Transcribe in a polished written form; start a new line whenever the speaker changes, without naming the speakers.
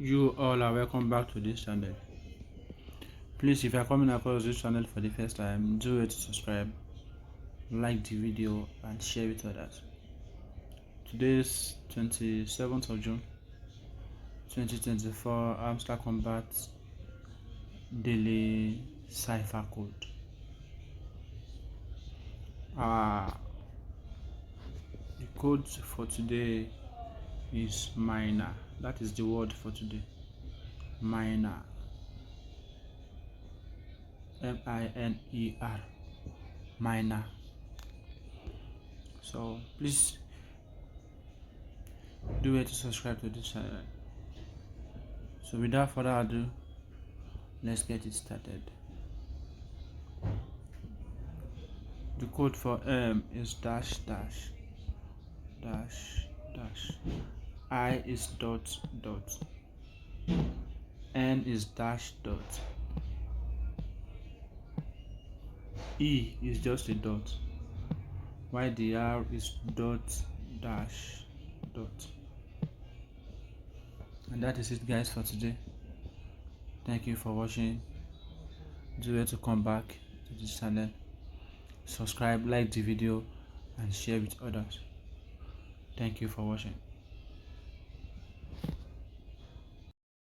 You all are welcome back to this channel. Please, if you are coming across this channel for the first time, do it to subscribe, like the video and share with others. Today is 27th of June 2024. Hamster Kombat daily cipher code. The code for today is miner. That is the word for today. Miner. M-I-N-E-R. Miner. So please do it to subscribe to this channel. So without further ado, let's get it started. The code for M is dash dash dash dash. I is dot dot. N is dash dot. E is just a dot. While the R is dot dash dot. And that is it, guys, for today. Thank you for watching. Do it to come back to this channel. Subscribe, like the video and share with others. Thank you for watching.